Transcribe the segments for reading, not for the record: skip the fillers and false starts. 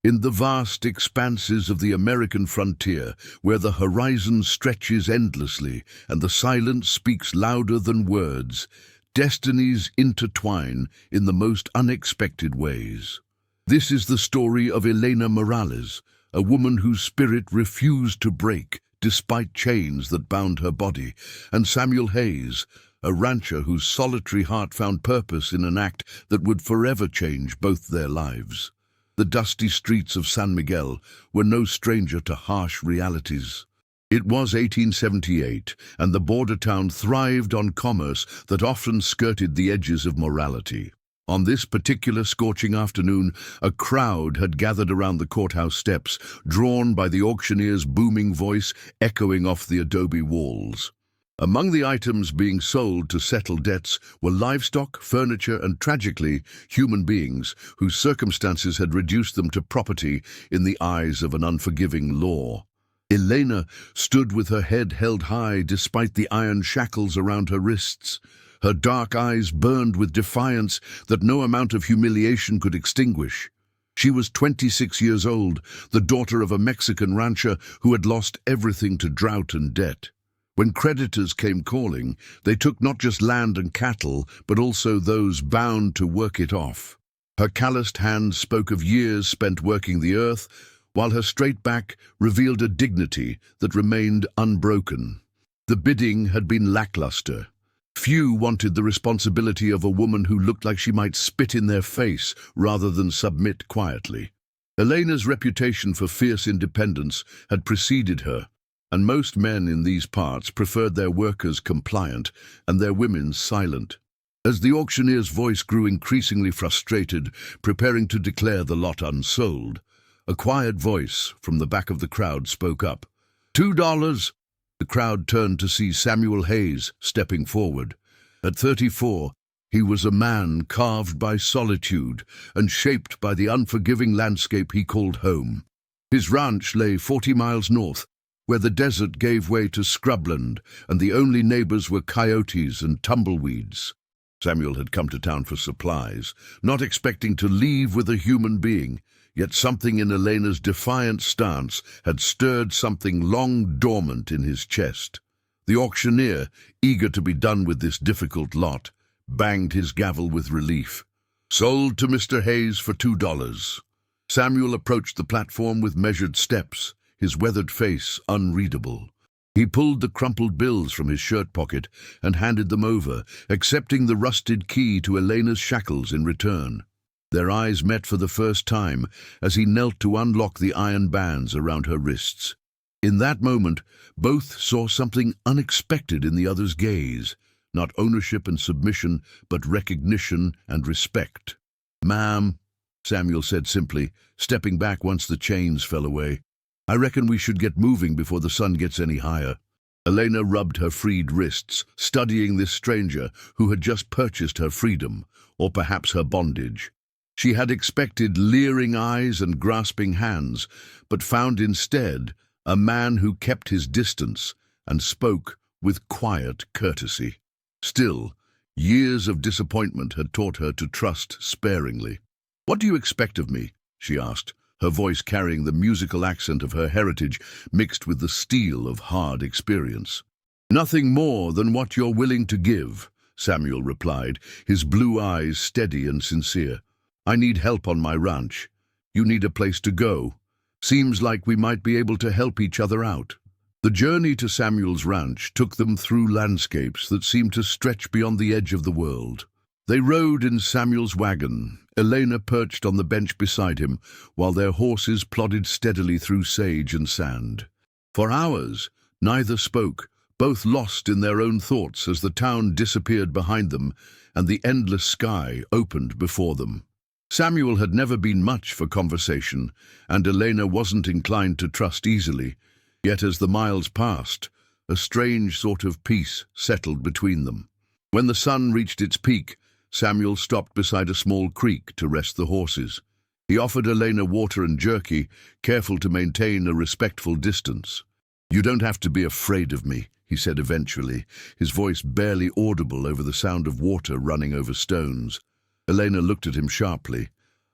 In the vast expanses of the American frontier, where the horizon stretches endlessly and the silence speaks louder than words, destinies intertwine in the most unexpected ways. This is the story of Elena Morales, a woman whose spirit refused to break despite chains that bound her body, and Samuel Hayes, a rancher whose solitary heart found purpose in an act that would forever change both their lives. The dusty streets of San Miguel were no stranger to harsh realities. It was 1878, and the border town thrived on commerce that often skirted the edges of morality. On this particular scorching afternoon, a crowd had gathered around the courthouse steps, drawn by the auctioneer's booming voice echoing off the adobe walls. Among the items being sold to settle debts were livestock, furniture, and tragically, human beings whose circumstances had reduced them to property in the eyes of an unforgiving law. Elena stood with her head held high despite the iron shackles around her wrists. Her dark eyes burned with defiance that no amount of humiliation could extinguish. She was 26 years old, the daughter of a Mexican rancher who had lost everything to drought and debt. When creditors came calling, they took not just land and cattle, but also those bound to work it off. Her calloused hands spoke of years spent working the earth, while her straight back revealed a dignity that remained unbroken. The bidding had been lackluster. Few wanted the responsibility of a woman who looked like she might spit in their face rather than submit quietly. Elena's reputation for fierce independence had preceded her, and most men in these parts preferred their workers compliant and their women silent. As the auctioneer's voice grew increasingly frustrated, preparing to declare the lot unsold, a quiet voice from the back of the crowd spoke up. $2. The crowd turned to see Samuel Hayes stepping forward. At 34, he was a man carved by solitude and shaped by the unforgiving landscape he called home. His ranch lay 40 miles north, where the desert gave way to scrubland and the only neighbors were coyotes and tumbleweeds. Samuel had come to town for supplies, not expecting to leave with a human being, yet something in Elena's defiant stance had stirred something long dormant in his chest. The auctioneer, eager to be done with this difficult lot, banged his gavel with relief. Sold to Mr. Hayes for $2. Samuel approached the platform with measured steps, his weathered face unreadable. He pulled the crumpled bills from his shirt pocket and handed them over, accepting the rusted key to Elena's shackles in return. Their eyes met for the first time as he knelt to unlock the iron bands around her wrists. In that moment, both saw something unexpected in the other's gaze, not ownership and submission, but recognition and respect. "Ma'am," Samuel said simply, stepping back once the chains fell away, "I reckon we should get moving before the sun gets any higher." Elena rubbed her freed wrists, studying this stranger who had just purchased her freedom, or perhaps her bondage. She had expected leering eyes and grasping hands, but found instead a man who kept his distance and spoke with quiet courtesy. Still, years of disappointment had taught her to trust sparingly. "What do you expect of me?" she asked, her voice carrying the musical accent of her heritage mixed with the steel of hard experience. "Nothing more than what you're willing to give," Samuel replied, his blue eyes steady and sincere. "I need help on my ranch. You need a place to go. Seems like we might be able to help each other out." The journey to Samuel's ranch took them through landscapes that seemed to stretch beyond the edge of the world. They rode in Samuel's wagon, Elena perched on the bench beside him, while their horses plodded steadily through sage and sand. For hours, neither spoke, both lost in their own thoughts as the town disappeared behind them and the endless sky opened before them. Samuel had never been much for conversation, and Elena wasn't inclined to trust easily, yet as the miles passed, a strange sort of peace settled between them. When the sun reached its peak, Samuel stopped beside a small creek to rest the horses. He offered Elena water and jerky, careful to maintain a respectful distance. "You don't have to be afraid of me," he said eventually, his voice barely audible over the sound of water running over stones. Elena looked at him sharply.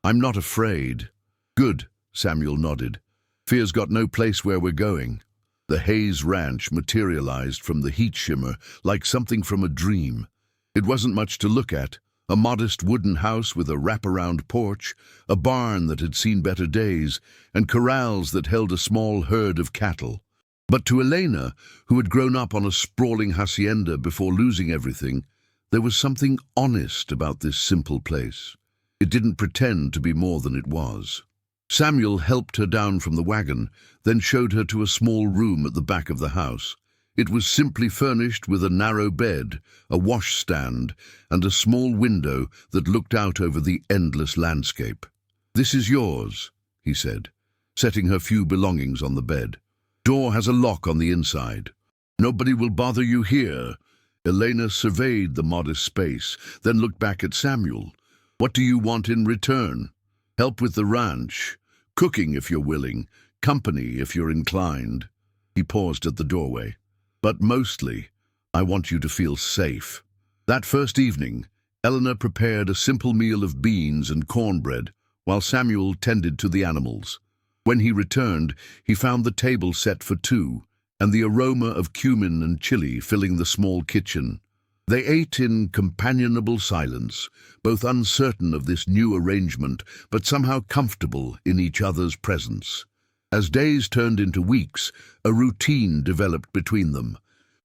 "I'm not afraid." "Good," Samuel nodded. Fear's got no place where we're going. The Hayes Ranch materialized from the heat shimmer like something from a dream. It wasn't much to look at. A modest wooden house with a wraparound porch, a barn that had seen better days, and corrals that held a small herd of cattle. But to Elena, who had grown up on a sprawling hacienda before losing everything, there was something honest about this simple place. It didn't pretend to be more than it was. Samuel helped her down from the wagon, then showed her to a small room at the back of the house. It was simply furnished with a narrow bed, a washstand, and a small window that looked out over the endless landscape. "This is yours," he said, setting her few belongings on the bed. "Door has a lock on the inside. Nobody will bother you here." Elena surveyed the modest space, then looked back at Samuel. "What do you want in return?" "Help with the ranch, cooking if you're willing, company if you're inclined." He paused at the doorway. "But mostly, I want you to feel safe." That first evening, Eleanor prepared a simple meal of beans and cornbread, while Samuel tended to the animals. When he returned, he found the table set for two, and the aroma of cumin and chili filling the small kitchen. They ate in companionable silence, both uncertain of this new arrangement, but somehow comfortable in each other's presence. As days turned into weeks, a routine developed between them.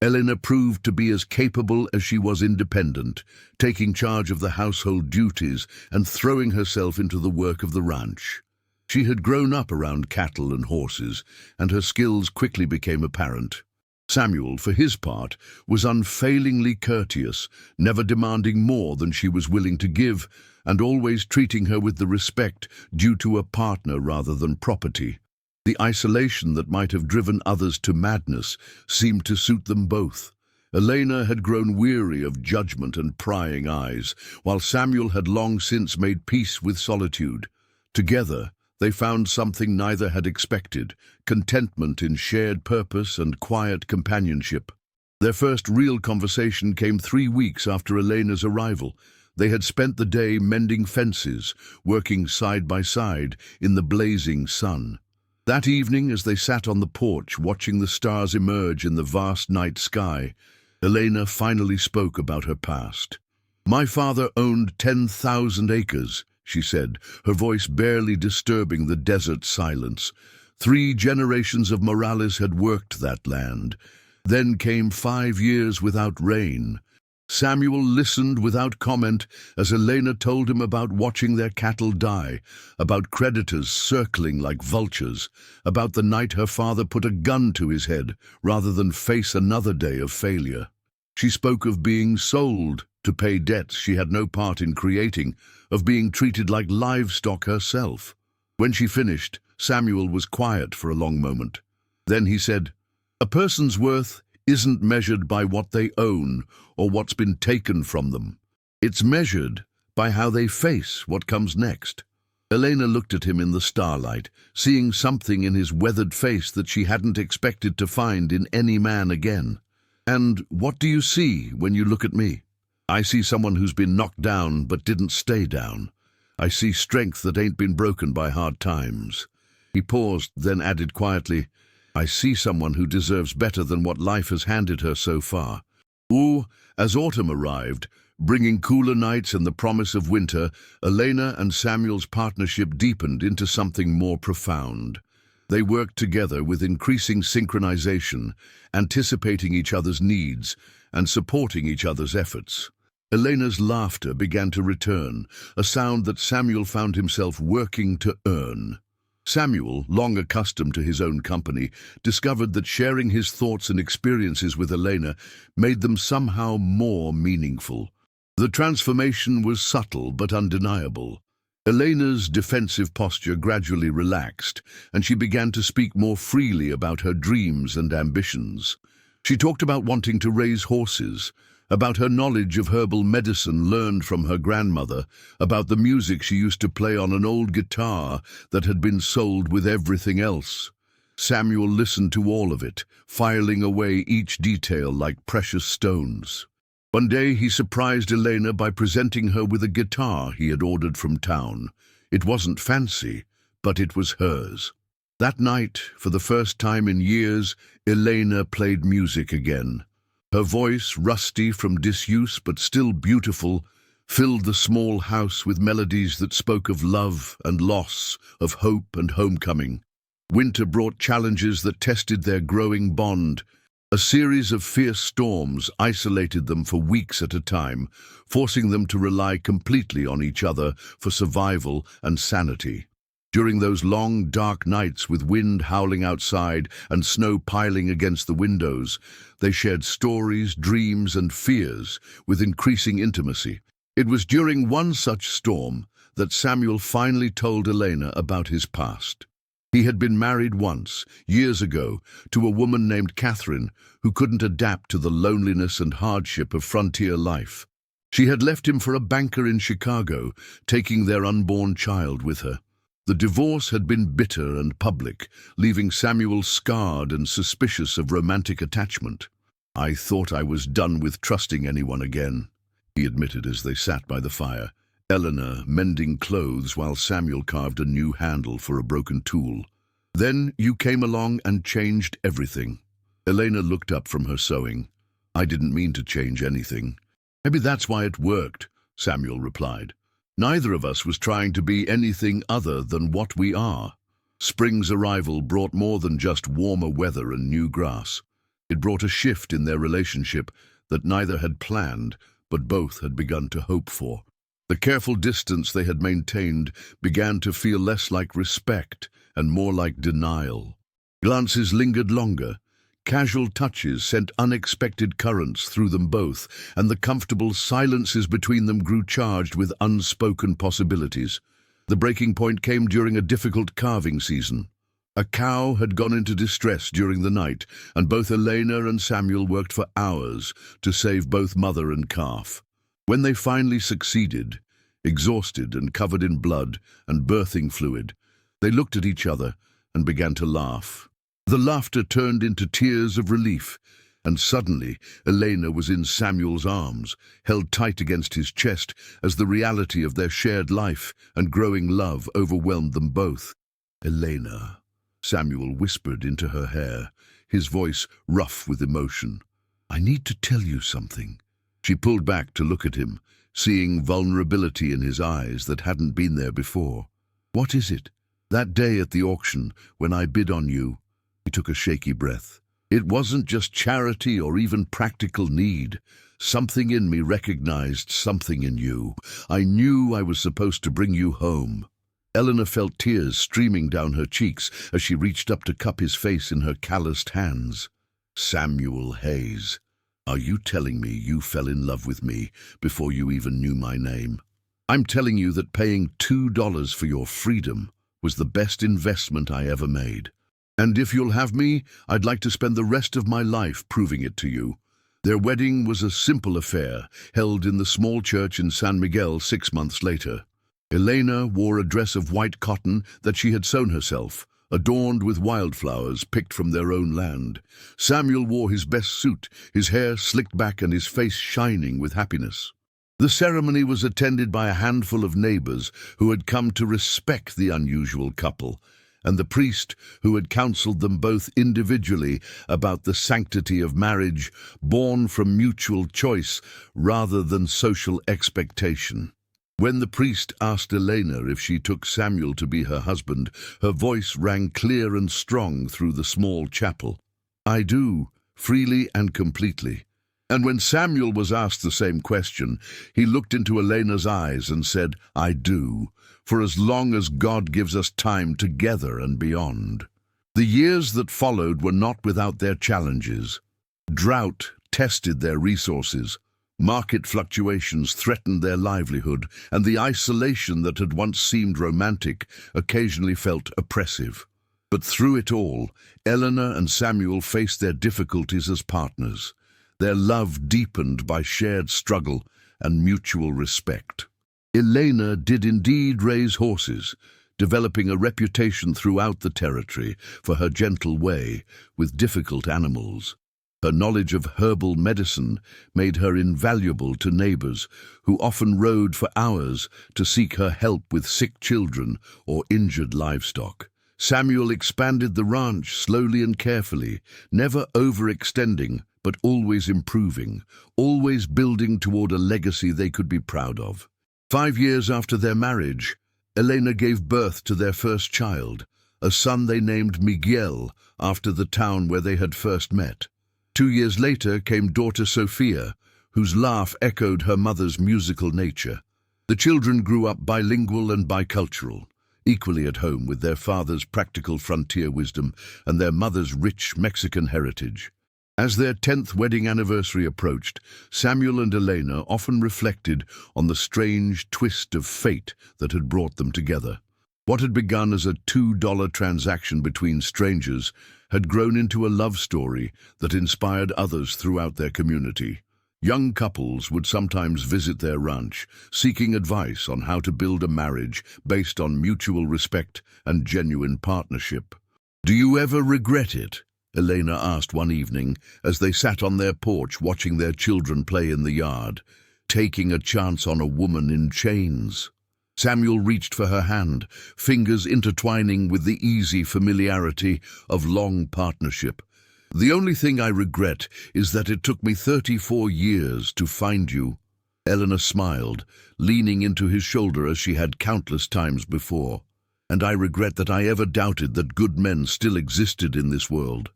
Elena proved to be as capable as she was independent, taking charge of the household duties and throwing herself into the work of the ranch. She had grown up around cattle and horses, and her skills quickly became apparent. Samuel, for his part, was unfailingly courteous, never demanding more than she was willing to give, and always treating her with the respect due to a partner rather than property. The isolation that might have driven others to madness seemed to suit them both. Elena had grown weary of judgment and prying eyes, while Samuel had long since made peace with solitude. Together, they found something neither had expected: contentment in shared purpose and quiet companionship. Their first real conversation came 3 weeks after Elena's arrival. They had spent the day mending fences, working side by side in the blazing sun. That evening, as they sat on the porch watching the stars emerge in the vast night sky, Elena finally spoke about her past. "My father owned 10,000 acres, she said, her voice barely disturbing the desert silence. 3 generations of Morales had worked that land. Then came 5 years without rain. Samuel listened without comment as Elena told him about watching their cattle die, about creditors circling like vultures, about the night her father put a gun to his head rather than face another day of failure. She spoke of being sold to pay debts she had no part in creating, of being treated like livestock herself. When she finished, Samuel was quiet for a long moment. Then he said, "A person's worth isn't measured by what they own or what's been taken from them. It's measured by how they face what comes next." Elena looked at him in the starlight, seeing something in his weathered face that she hadn't expected to find in any man again. "And what do you see when you look at me?" "I see someone who's been knocked down but didn't stay down. I see strength that ain't been broken by hard times." He paused, then added quietly, "I see someone who deserves better than what life has handed her so far." As autumn arrived, bringing cooler nights and the promise of winter, Elena and Samuel's partnership deepened into something more profound. They worked together with increasing synchronization, anticipating each other's needs and supporting each other's efforts. Elena's laughter began to return, a sound that Samuel found himself working to earn. Samuel, long accustomed to his own company, discovered that sharing his thoughts and experiences with Elena made them somehow more meaningful. The transformation was subtle but undeniable. Elena's defensive posture gradually relaxed, and she began to speak more freely about her dreams and ambitions. She talked about wanting to raise horses, about her knowledge of herbal medicine learned from her grandmother, about the music she used to play on an old guitar that had been sold with everything else. Samuel listened to all of it, filing away each detail like precious stones. One day he surprised Elena by presenting her with a guitar he had ordered from town. It wasn't fancy, but it was hers. That night, for the first time in years, Elena played music again. Her voice, rusty from disuse but still beautiful, filled the small house with melodies that spoke of love and loss, of hope and homecoming. Winter brought challenges that tested their growing bond. A series of fierce storms isolated them for weeks at a time, forcing them to rely completely on each other for survival and sanity. During those long, dark nights with wind howling outside and snow piling against the windows, they shared stories, dreams, and fears with increasing intimacy. It was during one such storm that Samuel finally told Elena about his past. He had been married once, years ago, to a woman named Catherine who couldn't adapt to the loneliness and hardship of frontier life. She had left him for a banker in Chicago, taking their unborn child with her. The divorce had been bitter and public, leaving Samuel scarred and suspicious of romantic attachment. "I thought I was done with trusting anyone again," he admitted as they sat by the fire, Eleanor mending clothes while Samuel carved a new handle for a broken tool. "Then you came along and changed everything." Elena looked up from her sewing. "I didn't mean to change anything." "Maybe that's why it worked," Samuel replied. "Neither of us was trying to be anything other than what we are." Spring's arrival brought more than just warmer weather and new grass. It brought a shift in their relationship that neither had planned, but both had begun to hope for. The careful distance they had maintained began to feel less like respect and more like denial. Glances lingered longer. Casual touches sent unexpected currents through them both, and the comfortable silences between them grew charged with unspoken possibilities. The breaking point came during a difficult calving season. A cow had gone into distress during the night, and both Elena and Samuel worked for hours to save both mother and calf. When they finally succeeded, exhausted and covered in blood and birthing fluid, they looked at each other and began to laugh. The laughter turned into tears of relief, and suddenly Elena was in Samuel's arms, held tight against his chest as the reality of their shared life and growing love overwhelmed them both. "Elena," Samuel whispered into her hair, his voice rough with emotion. "I need to tell you something." She pulled back to look at him, seeing vulnerability in his eyes that hadn't been there before. "What is it?" "That day at the auction, when I bid on you," he took a shaky breath. "It wasn't just charity or even practical need. Something in me recognized something in you. I knew I was supposed to bring you home." Eleanor felt tears streaming down her cheeks as she reached up to cup his face in her calloused hands. "Samuel Hayes, are you telling me you fell in love with me before you even knew my name? I'm telling you that paying $2 for your freedom was the best investment I ever made. And if you'll have me, I'd like to spend the rest of my life proving it to you." Their wedding was a simple affair, held in the small church in San Miguel 6 months later. Elena wore a dress of white cotton that she had sewn herself, adorned with wildflowers picked from their own land. Samuel wore his best suit, his hair slicked back and his face shining with happiness. The ceremony was attended by a handful of neighbors who had come to respect the unusual couple, and the priest who had counseled them both individually about the sanctity of marriage born from mutual choice rather than social expectation. When the priest asked Elena if she took Samuel to be her husband, her voice rang clear and strong through the small chapel. "I do, freely and completely." And when Samuel was asked the same question, he looked into Elena's eyes and said, "I do, for as long as God gives us time together and beyond." The years that followed were not without their challenges. Drought tested their resources. Market fluctuations threatened their livelihood, and the isolation that had once seemed romantic occasionally felt oppressive. But through it all, Eleanor and Samuel faced their difficulties as partners, their love deepened by shared struggle and mutual respect. Elena did indeed raise horses, developing a reputation throughout the territory for her gentle way with difficult animals. Her knowledge of herbal medicine made her invaluable to neighbors who often rode for hours to seek her help with sick children or injured livestock. Samuel expanded the ranch slowly and carefully, never overextending, but always improving, always building toward a legacy they could be proud of. 5 years after their marriage, Elena gave birth to their first child, a son they named Miguel after the town where they had first met. 2 years later came daughter Sophia, whose laugh echoed her mother's musical nature. The children grew up bilingual and bicultural, equally at home with their father's practical frontier wisdom and their mother's rich Mexican heritage. As their 10th wedding anniversary approached, Samuel and Elena often reflected on the strange twist of fate that had brought them together. What had begun as a $2 transaction between strangers had grown into a love story that inspired others throughout their community. Young couples would sometimes visit their ranch, seeking advice on how to build a marriage based on mutual respect and genuine partnership. "Do you ever regret it?" Elena asked one evening as they sat on their porch watching their children play in the yard, taking a chance on a woman in chains. Samuel reached for her hand, fingers intertwining with the easy familiarity of long partnership. "The only thing I regret is that it took me 34 years to find you." Elena smiled, leaning into his shoulder as she had countless times before. "And I regret that I ever doubted that good men still existed in this world."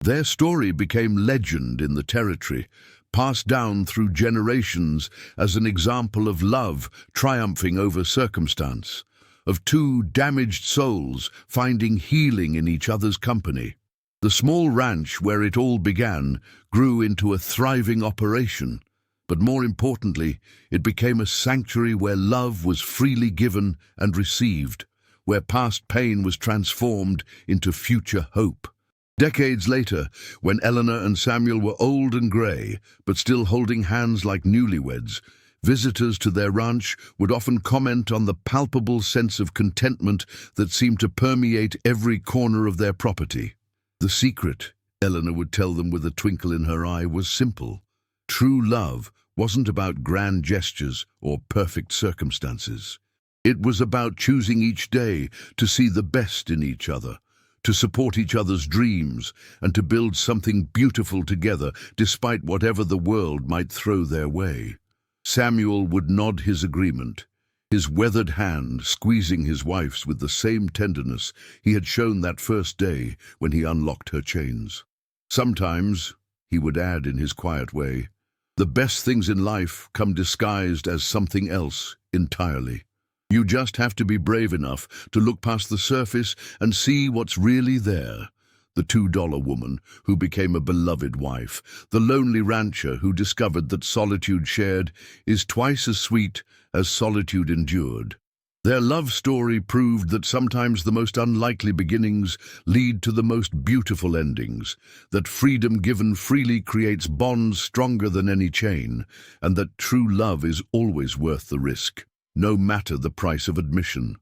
Their story became legend in the territory, passed down through generations as an example of love triumphing over circumstance, of two damaged souls finding healing in each other's company. The small ranch where it all began grew into a thriving operation, but more importantly, it became a sanctuary where love was freely given and received, where past pain was transformed into future hope. Decades later, when Elena and Samuel were old and grey, but still holding hands like newlyweds, visitors to their ranch would often comment on the palpable sense of contentment that seemed to permeate every corner of their property. The secret, Elena would tell them with a twinkle in her eye, was simple. True love wasn't about grand gestures or perfect circumstances. It was about choosing each day to see the best in each other, to support each other's dreams, and to build something beautiful together despite whatever the world might throw their way. Samuel would nod his agreement, his weathered hand squeezing his wife's with the same tenderness he had shown that first day when he unlocked her chains. "Sometimes," he would add in his quiet way, "the best things in life come disguised as something else entirely. You just have to be brave enough to look past the surface and see what's really there." The $2 woman who became a beloved wife, the lonely rancher who discovered that solitude shared is twice as sweet as solitude endured. Their love story proved that sometimes the most unlikely beginnings lead to the most beautiful endings, that freedom given freely creates bonds stronger than any chain, and that true love is always worth the risk, no matter the price of admission.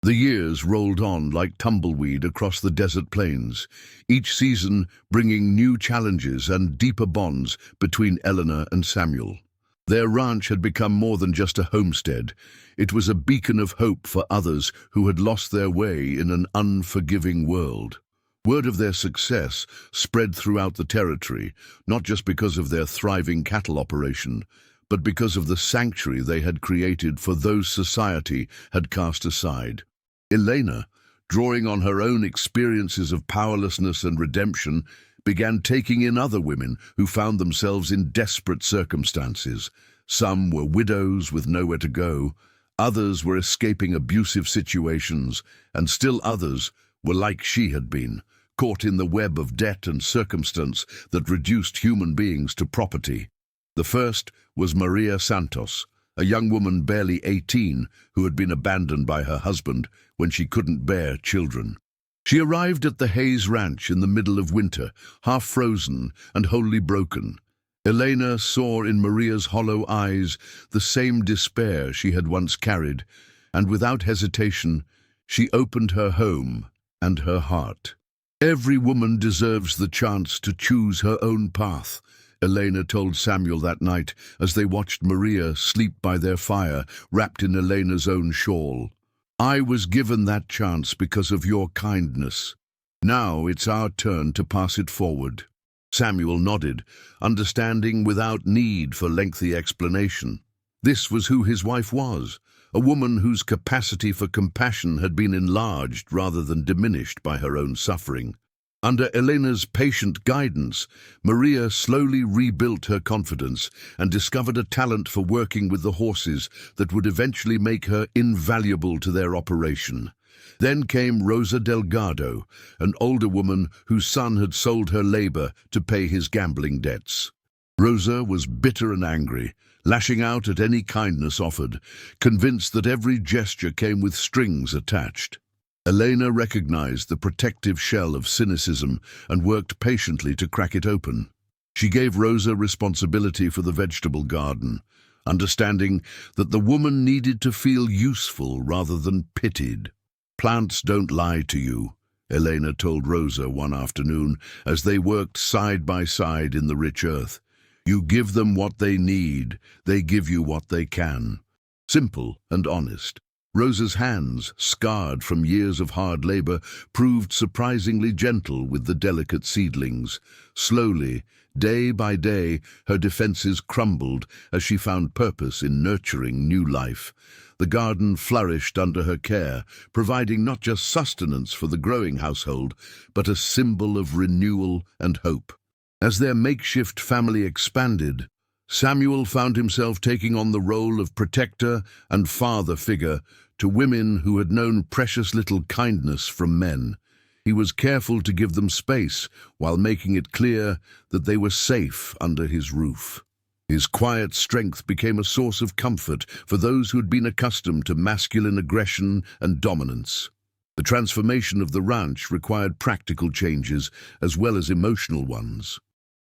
The years rolled on like tumbleweed across the desert plains, each season bringing new challenges and deeper bonds between Elena and Samuel. Their ranch had become more than just a homestead. It was a beacon of hope for others who had lost their way in an unforgiving world. Word of their success spread throughout the territory, not just because of their thriving cattle operation, but because of the sanctuary they had created for those society had cast aside. Elena, drawing on her own experiences of powerlessness and redemption, began taking in other women who found themselves in desperate circumstances. Some were widows with nowhere to go, others were escaping abusive situations, and still others were like she had been, caught in the web of debt and circumstance that reduced human beings to property. The first was Maria Santos, a young woman barely 18 who had been abandoned by her husband when she couldn't bear children. She arrived at the Hayes Ranch in the middle of winter, half frozen and wholly broken. Elena saw in Maria's hollow eyes the same despair she had once carried, and without hesitation, she opened her home and her heart. Every woman deserves the chance to choose her own path, Elena told Samuel that night as they watched Maria sleep by their fire, wrapped in Elena's own shawl. I was given that chance because of your kindness. Now it's our turn to pass it forward. Samuel nodded, understanding without need for lengthy explanation. This was who his wife was, a woman whose capacity for compassion had been enlarged rather than diminished by her own suffering. Under Elena's patient guidance, Maria slowly rebuilt her confidence and discovered a talent for working with the horses that would eventually make her invaluable to their operation. Then came Rosa Delgado, an older woman whose son had sold her labor to pay his gambling debts. Rosa was bitter and angry, lashing out at any kindness offered, convinced that every gesture came with strings attached. Elena recognized the protective shell of cynicism and worked patiently to crack it open. She gave Rosa responsibility for the vegetable garden, understanding that the woman needed to feel useful rather than pitied. "Plants don't lie to you," Elena told Rosa one afternoon as they worked side by side in the rich earth. "You give them what they need, they give you what they can." Simple and honest. Rosa's hands, scarred from years of hard labor, proved surprisingly gentle with the delicate seedlings. Slowly, day by day, her defenses crumbled as she found purpose in nurturing new life. The garden flourished under her care, providing not just sustenance for the growing household, but a symbol of renewal and hope. As their makeshift family expanded, Samuel found himself taking on the role of protector and father figure to women who had known precious little kindness from men. He was careful to give them space while making it clear that they were safe under his roof. His quiet strength became a source of comfort for those who had been accustomed to masculine aggression and dominance. The transformation of the ranch required practical changes as well as emotional ones.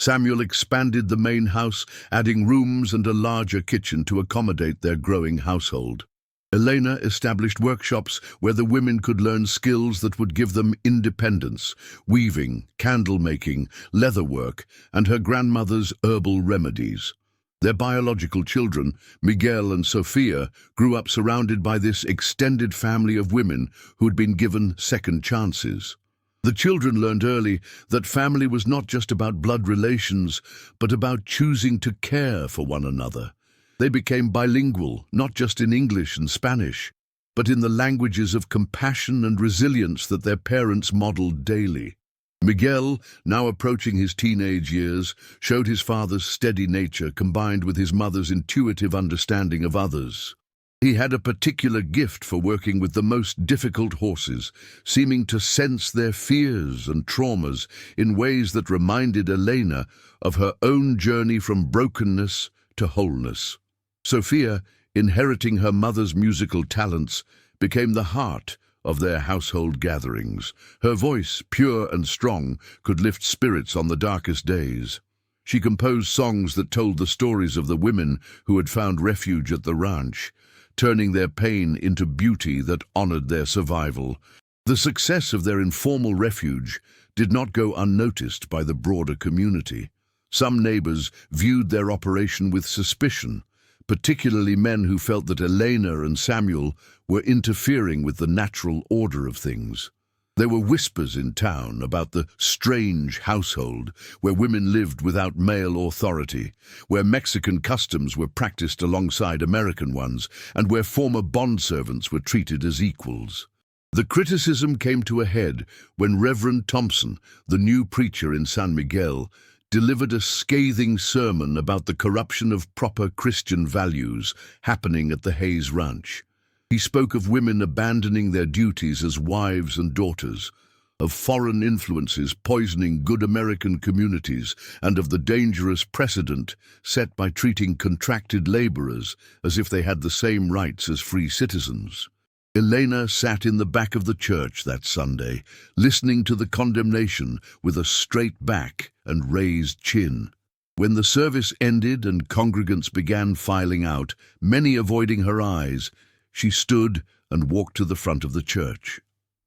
Samuel expanded the main house, adding rooms and a larger kitchen to accommodate their growing household. Elena established workshops where the women could learn skills that would give them independence: weaving, candle making, leatherwork, and her grandmother's herbal remedies. Their biological children, Miguel and Sofia, grew up surrounded by this extended family of women who had been given second chances. The children learned early that family was not just about blood relations, but about choosing to care for one another. They became bilingual, not just in English and Spanish, but in the languages of compassion and resilience that their parents modeled daily. Miguel, now approaching his teenage years, showed his father's steady nature combined with his mother's intuitive understanding of others. He had a particular gift for working with the most difficult horses, seeming to sense their fears and traumas in ways that reminded Elena of her own journey from brokenness to wholeness. Sophia, inheriting her mother's musical talents, became the heart of their household gatherings. Her voice, pure and strong, could lift spirits on the darkest days. She composed songs that told the stories of the women who had found refuge at the ranch, turning their pain into beauty that honored their survival. The success of their informal refuge did not go unnoticed by the broader community. Some neighbors viewed their operation with suspicion, particularly men who felt that Elena and Samuel were interfering with the natural order of things. There were whispers in town about the strange household where women lived without male authority, where Mexican customs were practiced alongside American ones, and where former bondservants were treated as equals. The criticism came to a head when Reverend Thompson, the new preacher in San Miguel, delivered a scathing sermon about the corruption of proper Christian values happening at the Hayes Ranch. He spoke of women abandoning their duties as wives and daughters, of foreign influences poisoning good American communities, and of the dangerous precedent set by treating contracted laborers as if they had the same rights as free citizens. Elena sat in the back of the church that Sunday, listening to the condemnation with a straight back and raised chin. When the service ended and congregants began filing out, many avoiding her eyes, she stood and walked to the front of the church.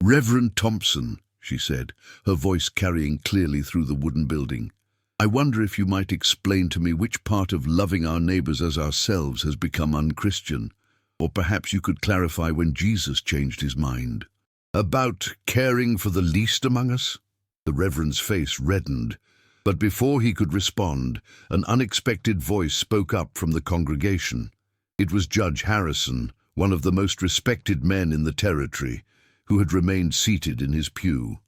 "Reverend Thompson," she said, her voice carrying clearly through the wooden building. "I wonder if you might explain to me which part of loving our neighbors as ourselves has become unchristian, or perhaps you could clarify when Jesus changed his mind." "About caring for the least among us?" The Reverend's face reddened, but before he could respond, an unexpected voice spoke up from the congregation. It was Judge Harrison, one of the most respected men in the territory, who had remained seated in his pew.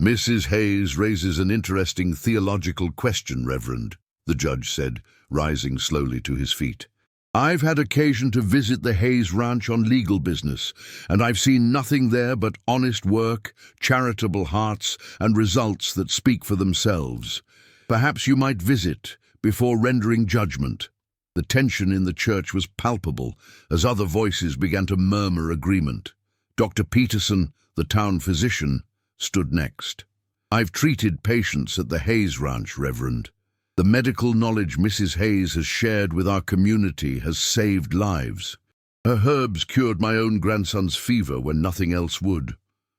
"Mrs. Hayes raises an interesting theological question, Reverend," the judge said, rising slowly to his feet. "I've had occasion to visit the Hayes Ranch on legal business, and I've seen nothing there but honest work, charitable hearts, and results that speak for themselves. Perhaps you might visit before rendering judgment." The tension in the church was palpable as other voices began to murmur agreement. Dr. Peterson, the town physician, stood next. "I've treated patients at the Hayes Ranch, Reverend. The medical knowledge Mrs. Hayes has shared with our community has saved lives. Her herbs cured my own grandson's fever when nothing else would."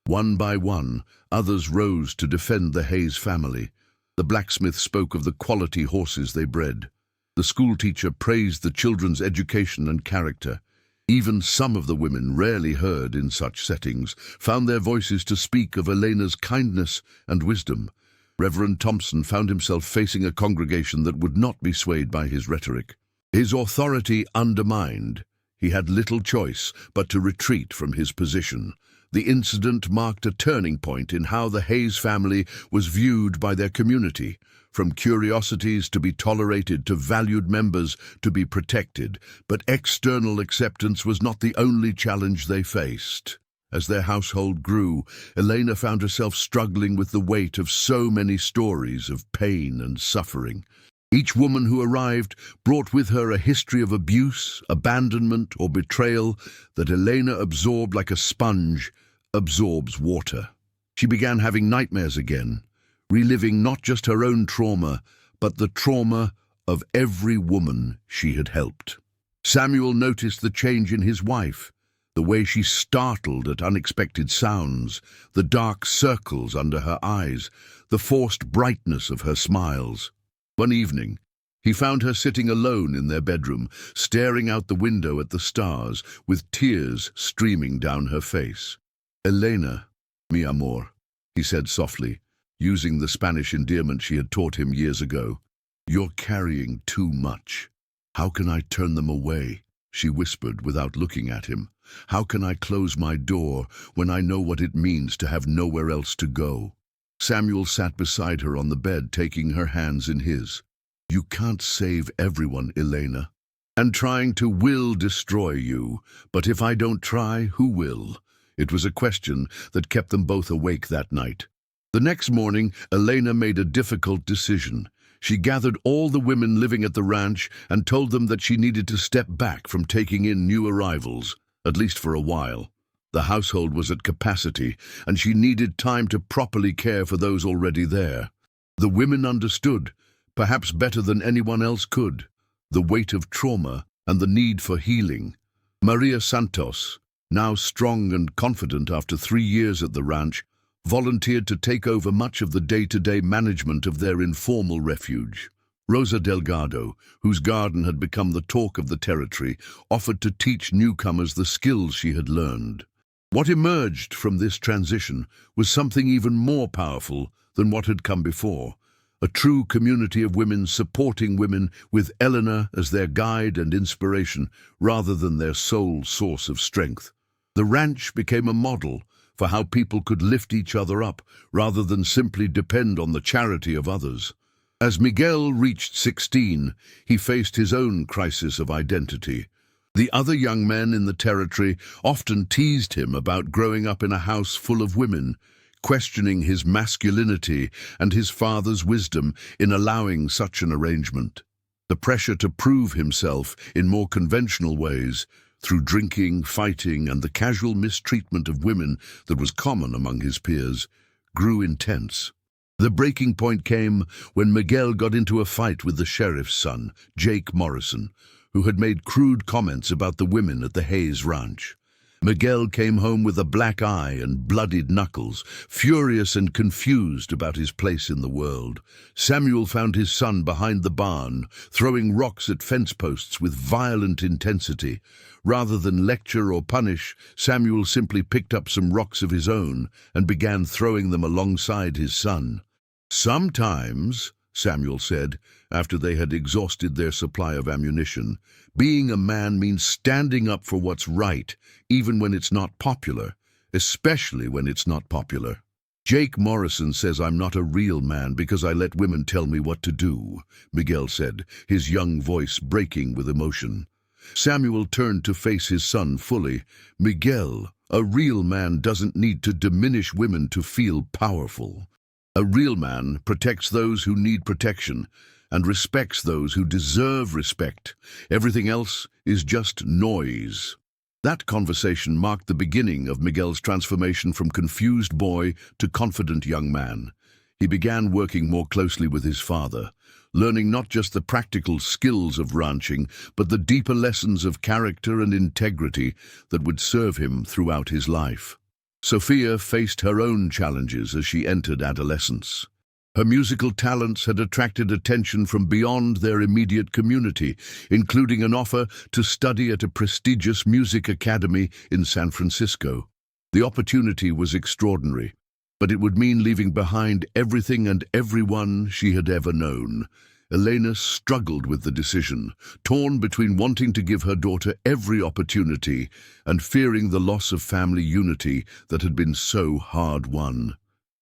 One by one, others rose to defend the Hayes family. The blacksmith spoke of the quality horses they bred. The schoolteacher praised the children's education and character. Even some of the women, rarely heard in such settings, found their voices to speak of Elena's kindness and wisdom. Reverend Thompson found himself facing a congregation that would not be swayed by his rhetoric. His authority undermined, he had little choice but to retreat from his position. The incident marked a turning point in how the Hayes family was viewed by their community. From curiosities to be tolerated to valued members to be protected, but external acceptance was not the only challenge they faced. As their household grew, Elena found herself struggling with the weight of so many stories of pain and suffering. Each woman who arrived brought with her a history of abuse, abandonment, or betrayal that Elena absorbed like a sponge absorbs water. She began having nightmares again, reliving not just her own trauma, but the trauma of every woman she had helped. Samuel noticed the change in his wife, the way she startled at unexpected sounds, the dark circles under her eyes, the forced brightness of her smiles. One evening, he found her sitting alone in their bedroom, staring out the window at the stars, with tears streaming down her face. "Elena, mi amor," he said softly, using the Spanish endearment she had taught him years ago. "You're carrying too much." "How can I turn them away?" she whispered without looking at him. "How can I close my door when I know what it means to have nowhere else to go?" Samuel sat beside her on the bed, taking her hands in his. "You can't save everyone, Elena. And trying to will destroy you, but if I don't try, who will?" It was a question that kept them both awake that night. The next morning, Elena made a difficult decision. She gathered all the women living at the ranch and told them that she needed to step back from taking in new arrivals, at least for a while. The household was at capacity, and she needed time to properly care for those already there. The women understood, perhaps better than anyone else could, the weight of trauma and the need for healing. Maria Santos, now strong and confident after 3 years at the ranch, volunteered to take over much of the day-to-day management of their informal refuge. Rosa Delgado, whose garden had become the talk of the territory, offered to teach newcomers the skills she had learned. What emerged from this transition was something even more powerful than what had come before, a true community of women supporting women with Eleanor as their guide and inspiration rather than their sole source of strength. The ranch became a model for how people could lift each other up rather than simply depend on the charity of others. As Miguel reached 16, he faced his own crisis of identity. The other young men in the territory often teased him about growing up in a house full of women, questioning his masculinity and his father's wisdom in allowing such an arrangement. The pressure to prove himself in more conventional ways, through drinking, fighting, and the casual mistreatment of women that was common among his peers, grew intense. The breaking point came when Miguel got into a fight with the sheriff's son, Jake Morrison, who had made crude comments about the women at the Hayes Ranch. Miguel came home with a black eye and bloodied knuckles, furious and confused about his place in the world. Samuel found his son behind the barn, throwing rocks at fence posts with violent intensity. Rather than lecture or punish, Samuel simply picked up some rocks of his own and began throwing them alongside his son. "Sometimes," Samuel said, after they had exhausted their supply of ammunition, "being a man means standing up for what's right, even when it's not popular, especially when it's not popular. Jake Morrison says I'm not a real man because I let women tell me what to do," Miguel said, his young voice breaking with emotion. Samuel turned to face his son fully. "Miguel, a real man doesn't need to diminish women to feel powerful. A real man protects those who need protection and respects those who deserve respect. Everything else is just noise." That conversation marked the beginning of Miguel's transformation from confused boy to confident young man. He began working more closely with his father, learning not just the practical skills of ranching, but the deeper lessons of character and integrity that would serve him throughout his life. Sophia faced her own challenges as she entered adolescence. Her musical talents had attracted attention from beyond their immediate community, including an offer to study at a prestigious music academy in San Francisco. The opportunity was extraordinary, but it would mean leaving behind everything and everyone she had ever known. Elena struggled with the decision, torn between wanting to give her daughter every opportunity and fearing the loss of family unity that had been so hard-won.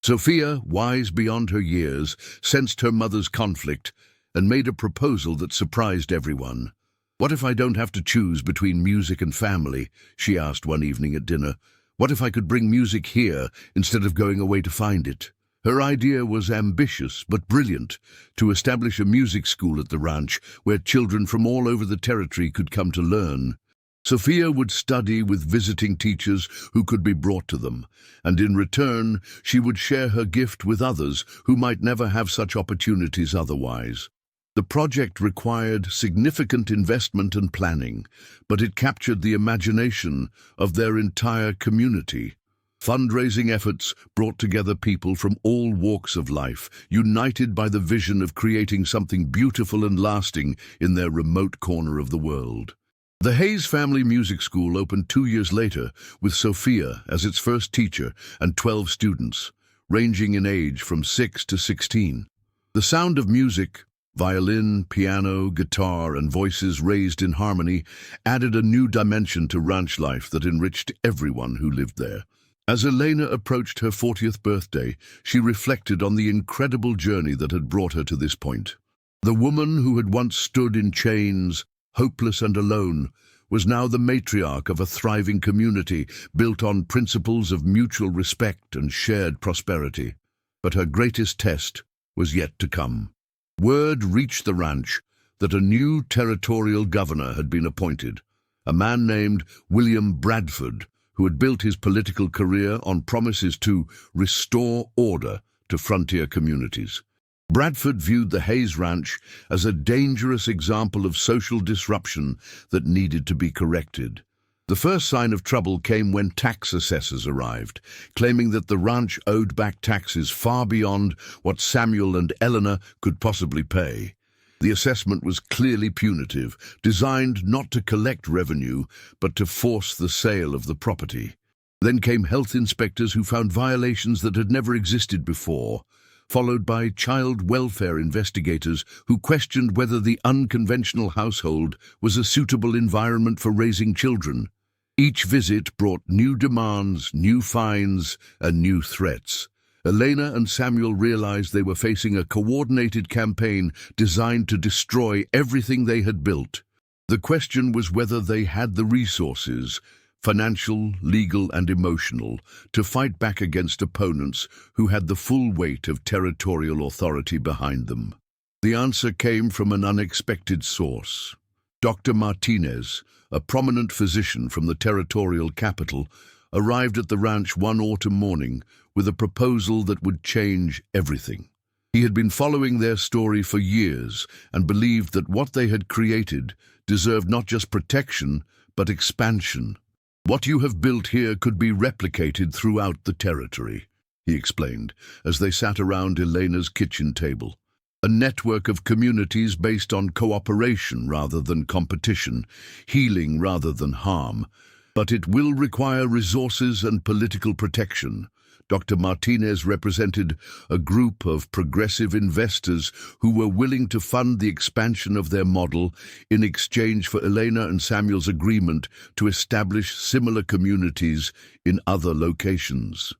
Sophia, wise beyond her years, sensed her mother's conflict and made a proposal that surprised everyone. "What if I don't have to choose between music and family?" she asked one evening at dinner. "What if I could bring music here instead of going away to find it?" Her idea was ambitious but brilliant, to establish a music school at the ranch where children from all over the territory could come to learn. Sophia would study with visiting teachers who could be brought to them, and in return she would share her gift with others who might never have such opportunities otherwise. The project required significant investment and planning, but it captured the imagination of their entire community. Fundraising efforts brought together people from all walks of life, united by the vision of creating something beautiful and lasting in their remote corner of the world. The Hayes Family Music School opened 2 years later, with Sophia as its first teacher and 12 students, ranging in age from 6 to 16. The sound of music, violin, piano, guitar, and voices raised in harmony, added a new dimension to ranch life that enriched everyone who lived there. As Elena approached her 40th birthday, she reflected on the incredible journey that had brought her to this point. The woman who had once stood in chains, hopeless and alone, was now the matriarch of a thriving community built on principles of mutual respect and shared prosperity. But her greatest test was yet to come. Word reached the ranch that a new territorial governor had been appointed, a man named William Bradford, who had built his political career on promises to restore order to frontier communities. Bradford viewed the Hayes Ranch as a dangerous example of social disruption that needed to be corrected. The first sign of trouble came when tax assessors arrived, claiming that the ranch owed back taxes far beyond what Samuel and Eleanor could possibly pay. The assessment was clearly punitive, designed not to collect revenue, but to force the sale of the property. Then came health inspectors who found violations that had never existed before, followed by child welfare investigators who questioned whether the unconventional household was a suitable environment for raising children. Each visit brought new demands, new fines, and new threats. Elena and Samuel realized they were facing a coordinated campaign designed to destroy everything they had built. The question was whether they had the resources, financial, legal, and emotional, to fight back against opponents who had the full weight of territorial authority behind them. The answer came from an unexpected source. Dr. Martinez, a prominent physician from the territorial capital, arrived at the ranch one autumn morning with a proposal that would change everything. He had been following their story for years and believed that what they had created deserved not just protection, but expansion. "What you have built here could be replicated throughout the territory," he explained, as they sat around Elena's kitchen table. "A network of communities based on cooperation rather than competition, healing rather than harm. But it will require resources and political protection." Dr. Martinez represented a group of progressive investors who were willing to fund the expansion of their model in exchange for Elena and Samuel's agreement to establish similar communities in other locations.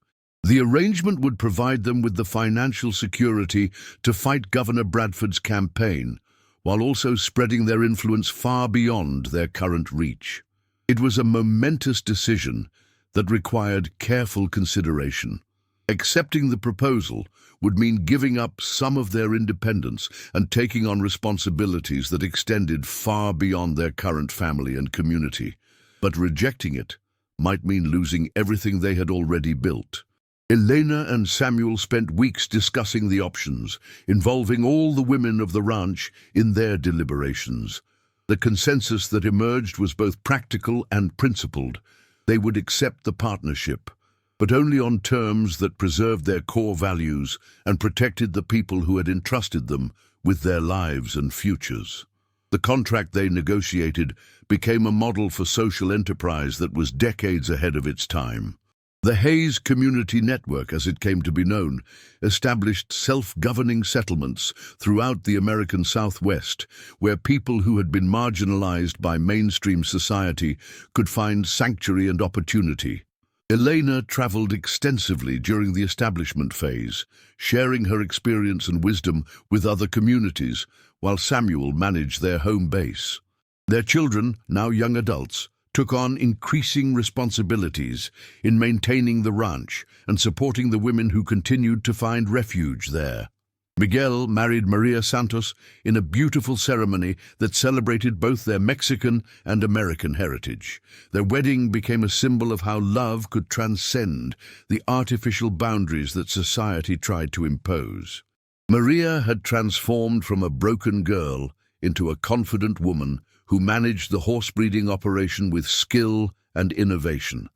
The arrangement would provide them with the financial security to fight Governor Bradford's campaign, while also spreading their influence far beyond their current reach. It was a momentous decision that required careful consideration. Accepting the proposal would mean giving up some of their independence and taking on responsibilities that extended far beyond their current family and community. But rejecting it might mean losing everything they had already built. Elena and Samuel spent weeks discussing the options, involving all the women of the ranch in their deliberations. The consensus that emerged was both practical and principled. They would accept the partnership, but only on terms that preserved their core values and protected the people who had entrusted them with their lives and futures. The contract they negotiated became a model for social enterprise that was decades ahead of its time. The Hayes Community Network, as it came to be known, established self-governing settlements throughout the American Southwest, where people who had been marginalized by mainstream society could find sanctuary and opportunity. Elena traveled extensively during the establishment phase, sharing her experience and wisdom with other communities, while Samuel managed their home base. Their children, now young adults, took on increasing responsibilities in maintaining the ranch and supporting the women who continued to find refuge there. Miguel married Maria Santos in a beautiful ceremony that celebrated both their Mexican and American heritage. Their wedding became a symbol of how love could transcend the artificial boundaries that society tried to impose. Maria had transformed from a broken girl into a confident woman who managed the horse breeding operation with skill and innovation.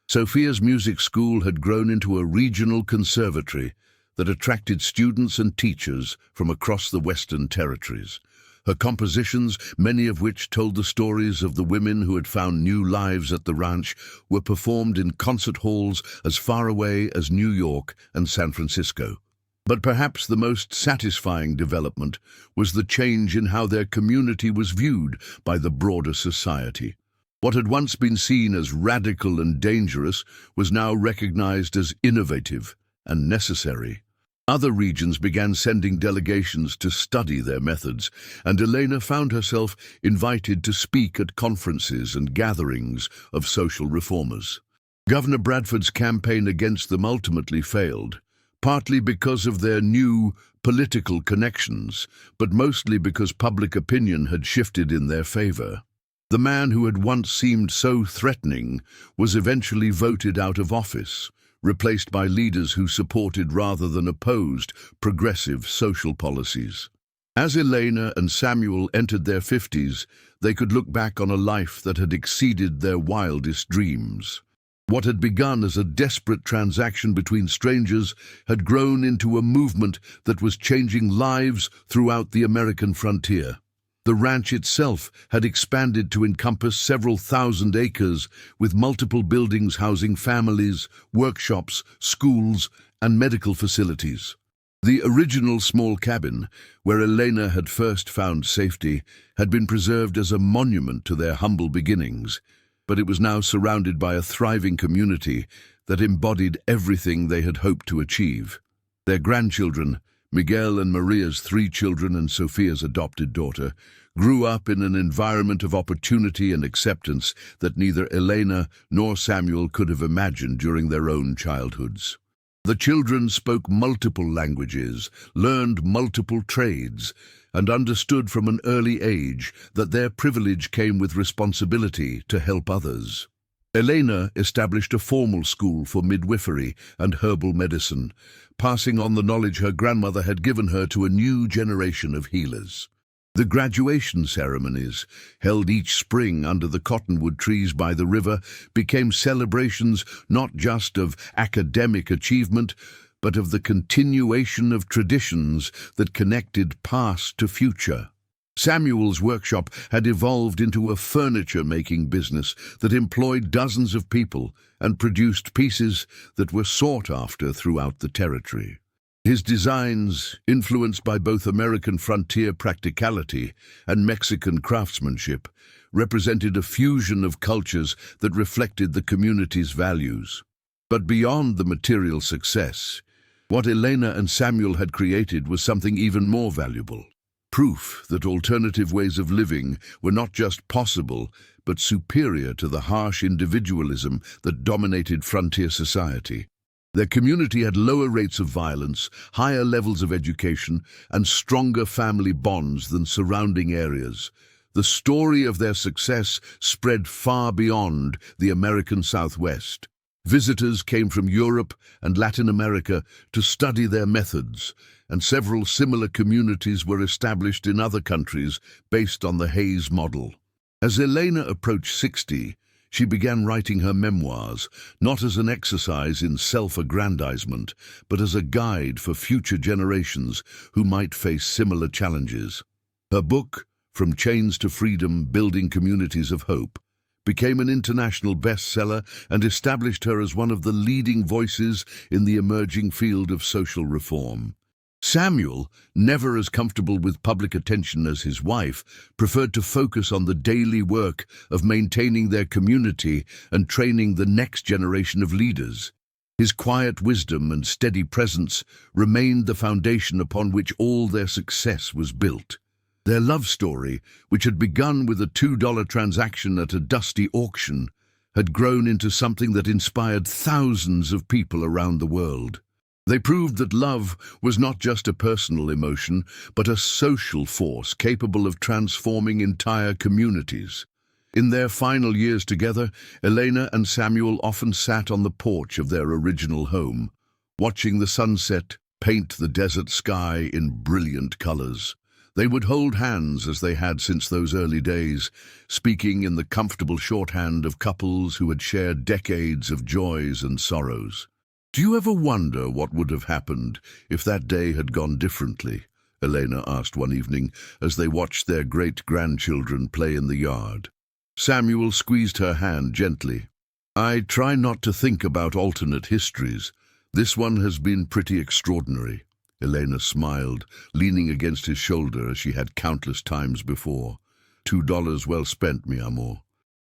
Sophia's music school had grown into a regional conservatory that attracted students and teachers from across the Western Territories. Her compositions, many of which told the stories of the women who had found new lives at the ranch, were performed in concert halls as far away as New York and San Francisco. But perhaps the most satisfying development was the change in how their community was viewed by the broader society. What had once been seen as radical and dangerous was now recognized as innovative and necessary. Other regions began sending delegations to study their methods, and Elena found herself invited to speak at conferences and gatherings of social reformers. Governor Bradford's campaign against them ultimately failed, partly because of their new political connections, but mostly because public opinion had shifted in their favor. The man who had once seemed so threatening was eventually voted out of office, replaced by leaders who supported rather than opposed progressive social policies. As Elena and Samuel entered their 50s, they could look back on a life that had exceeded their wildest dreams. What had begun as a desperate transaction between strangers had grown into a movement that was changing lives throughout the American frontier. The ranch itself had expanded to encompass several thousand acres, with multiple buildings housing families, workshops, schools, and medical facilities. The original small cabin, where Elena had first found safety, had been preserved as a monument to their humble beginnings, but it was now surrounded by a thriving community that embodied everything they had hoped to achieve. Their grandchildren, Miguel and Maria's 3 children and Sophia's adopted daughter, grew up in an environment of opportunity and acceptance that neither Elena nor Samuel could have imagined during their own childhoods. The children spoke multiple languages, learned multiple trades, and understood from an early age that their privilege came with responsibility to help others. Elena established a formal school for midwifery and herbal medicine, passing on the knowledge her grandmother had given her to a new generation of healers. The graduation ceremonies, held each spring under the cottonwood trees by the river, became celebrations not just of academic achievement, but of the continuation of traditions that connected past to future. Samuel's workshop had evolved into a furniture-making business that employed dozens of people and produced pieces that were sought after throughout the territory. His designs, influenced by both American frontier practicality and Mexican craftsmanship, represented a fusion of cultures that reflected the community's values. But beyond the material success, what Elena and Samuel had created was something even more valuable. Proof that alternative ways of living were not just possible, but superior to the harsh individualism that dominated frontier society. Their community had lower rates of violence, higher levels of education, and stronger family bonds than surrounding areas. The story of their success spread far beyond the American Southwest. Visitors came from Europe and Latin America to study their methods, and several similar communities were established in other countries based on the Hayes model. As Elena approached 60, she began writing her memoirs, not as an exercise in self-aggrandizement, but as a guide for future generations who might face similar challenges. Her book, From Chains to Freedom, Building Communities of Hope, became an international bestseller and established her as one of the leading voices in the emerging field of social reform. Samuel, never as comfortable with public attention as his wife, preferred to focus on the daily work of maintaining their community and training the next generation of leaders. His quiet wisdom and steady presence remained the foundation upon which all their success was built. Their love story, which had begun with a $2 transaction at a dusty auction, had grown into something that inspired thousands of people around the world. They proved that love was not just a personal emotion, but a social force capable of transforming entire communities. In their final years together, Elena and Samuel often sat on the porch of their original home, watching the sunset paint the desert sky in brilliant colors. They would hold hands as they had since those early days, speaking in the comfortable shorthand of couples who had shared decades of joys and sorrows. "Do you ever wonder what would have happened if that day had gone differently?" Elena asked one evening as they watched their great-grandchildren play in the yard. Samuel squeezed her hand gently. "I try not to think about alternate histories. This one has been pretty extraordinary." Elena smiled, leaning against his shoulder as she had countless times before. $2 well spent, mi amor."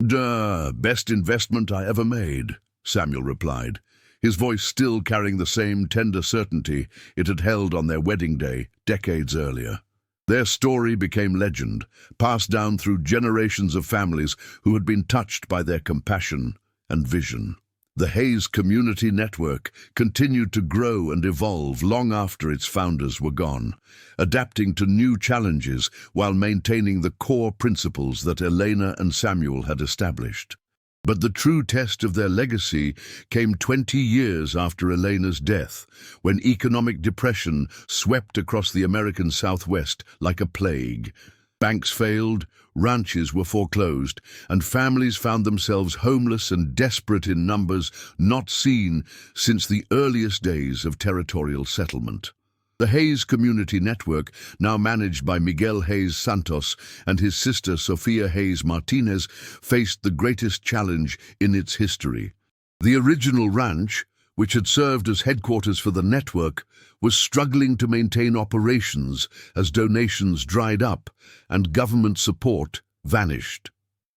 "Duh, best investment I ever made," Samuel replied, his voice still carrying the same tender certainty it had held on their wedding day decades earlier. Their story became legend, passed down through generations of families who had been touched by their compassion and vision. The Hayes Community Network continued to grow and evolve long after its founders were gone, adapting to new challenges while maintaining the core principles that Elena and Samuel had established. But the true test of their legacy came 20 years after Elena's death, when economic depression swept across the American Southwest like a plague. Banks failed, ranches were foreclosed, and families found themselves homeless and desperate in numbers not seen since the earliest days of territorial settlement. The Hayes Community Network, now managed by Miguel Hayes Santos and his sister Sofia Hayes Martinez, faced the greatest challenge in its history. The original ranch, which had served as headquarters for the network, was struggling to maintain operations as donations dried up and government support vanished.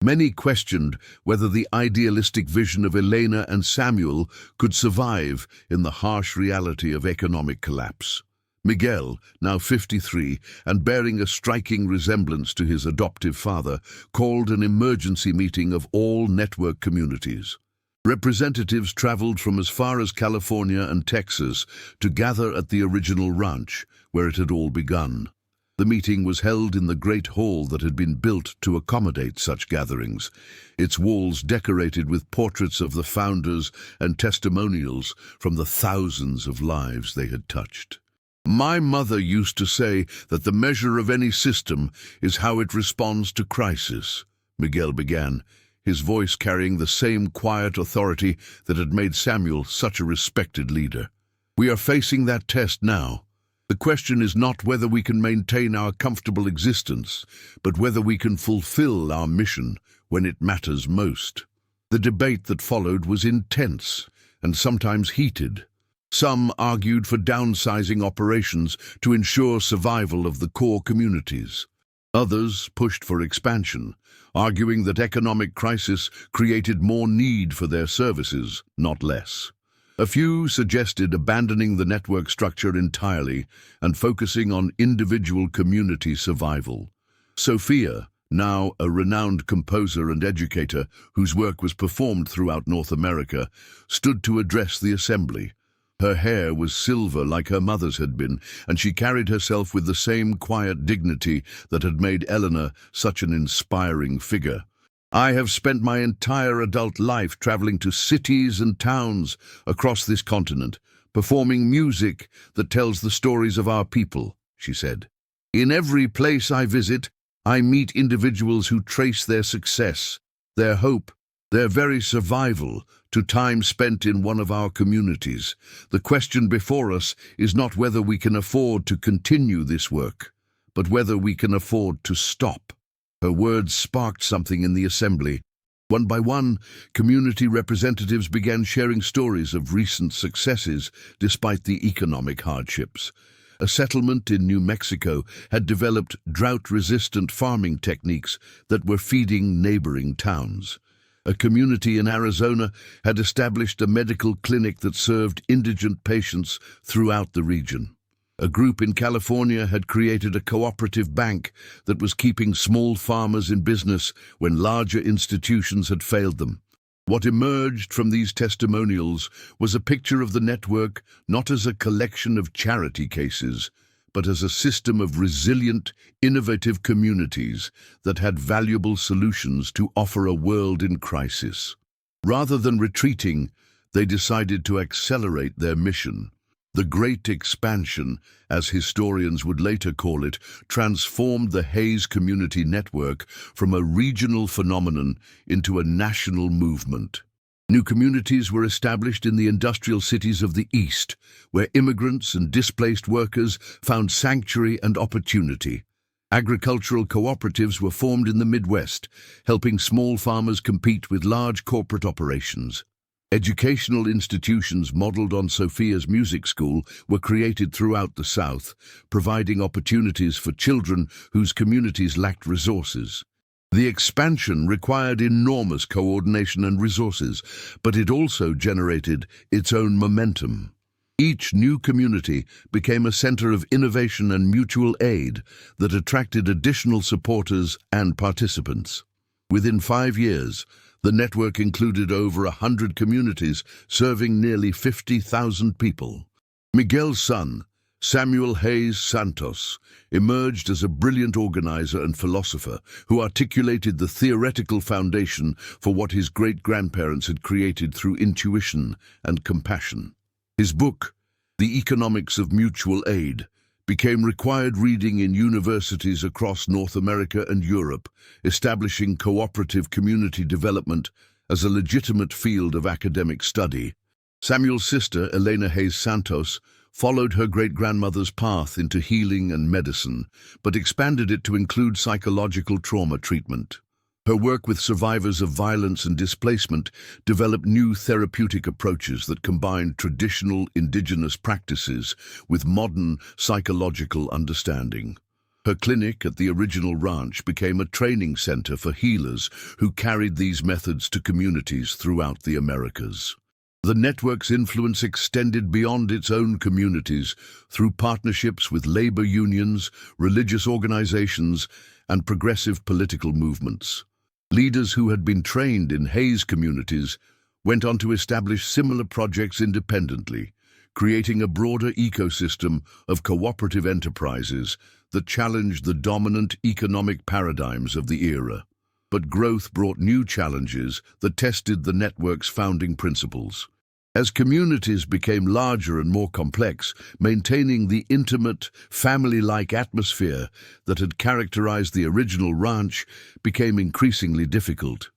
Many questioned whether the idealistic vision of Elena and Samuel could survive in the harsh reality of economic collapse. Miguel, now 53 and bearing a striking resemblance to his adoptive father, called an emergency meeting of all network communities. Representatives traveled from as far as California and Texas to gather at the original ranch, where it had all begun. The meeting was held in the great hall that had been built to accommodate such gatherings, its walls decorated with portraits of the founders and testimonials from the thousands of lives they had touched. My mother used to say that the measure of any system is how it responds to crisis, Miguel began, his voice carrying the same quiet authority that had made Samuel such a respected leader. We are facing that test now. The question is not whether we can maintain our comfortable existence, but whether we can fulfill our mission when it matters most. The debate that followed was intense and sometimes heated. Some argued for downsizing operations to ensure survival of the core communities. Others pushed for expansion, arguing that economic crisis created more need for their services, not less. A few suggested abandoning the network structure entirely and focusing on individual community survival. Sophia, now a renowned composer and educator whose work was performed throughout North America, stood to address the assembly. Her hair was silver like her mother's had been, and she carried herself with the same quiet dignity that had made Eleanor such an inspiring figure. I have spent my entire adult life traveling to cities and towns across this continent, performing music that tells the stories of our people, she said. In every place I visit, I meet individuals who trace their success, their hope, their very survival to time spent in one of our communities. The question before us is not whether we can afford to continue this work, but whether we can afford to stop. Her words sparked something in the assembly. One by one, community representatives began sharing stories of recent successes despite the economic hardships. A settlement in New Mexico had developed drought-resistant farming techniques that were feeding neighboring towns. A community in Arizona had established a medical clinic that served indigent patients throughout the region. A group in California had created a cooperative bank that was keeping small farmers in business when larger institutions had failed them. What emerged from these testimonials was a picture of the network not as a collection of charity cases, but as a system of resilient, innovative communities that had valuable solutions to offer a world in crisis. Rather than retreating, they decided to accelerate their mission. The Great Expansion, as historians would later call it, transformed the Hays Community Network from a regional phenomenon into a national movement. New communities were established in the industrial cities of the East, where immigrants and displaced workers found sanctuary and opportunity. Agricultural cooperatives were formed in the Midwest, helping small farmers compete with large corporate operations. Educational institutions modeled on Sophia's music school were created throughout the South, providing opportunities for children whose communities lacked resources. The expansion required enormous coordination and resources, but it also generated its own momentum. Each new community became a center of innovation and mutual aid that attracted additional supporters and participants. Within 5 years, the network included over 100 communities, serving nearly 50,000 people. Miguel's son, Samuel Hays Santos, emerged as a brilliant organizer and philosopher who articulated the theoretical foundation for what his great-grandparents had created through intuition and compassion. His book, The Economics of Mutual Aid, became required reading in universities across North America and Europe, establishing cooperative community development as a legitimate field of academic study. Samuel's sister, Elena Hays Santos, followed her great-grandmother's path into healing and medicine, but expanded it to include psychological trauma treatment. Her work with survivors of violence and displacement developed new therapeutic approaches that combined traditional indigenous practices with modern psychological understanding. Her clinic at the original ranch became a training center for healers who carried these methods to communities throughout the Americas. The network's influence extended beyond its own communities through partnerships with labor unions, religious organizations, and progressive political movements. Leaders who had been trained in Hays communities went on to establish similar projects independently, creating a broader ecosystem of cooperative enterprises that challenged the dominant economic paradigms of the era. But growth brought new challenges that tested the network's founding principles. As communities became larger and more complex, maintaining the intimate, family-like atmosphere that had characterized the original ranch became increasingly difficult.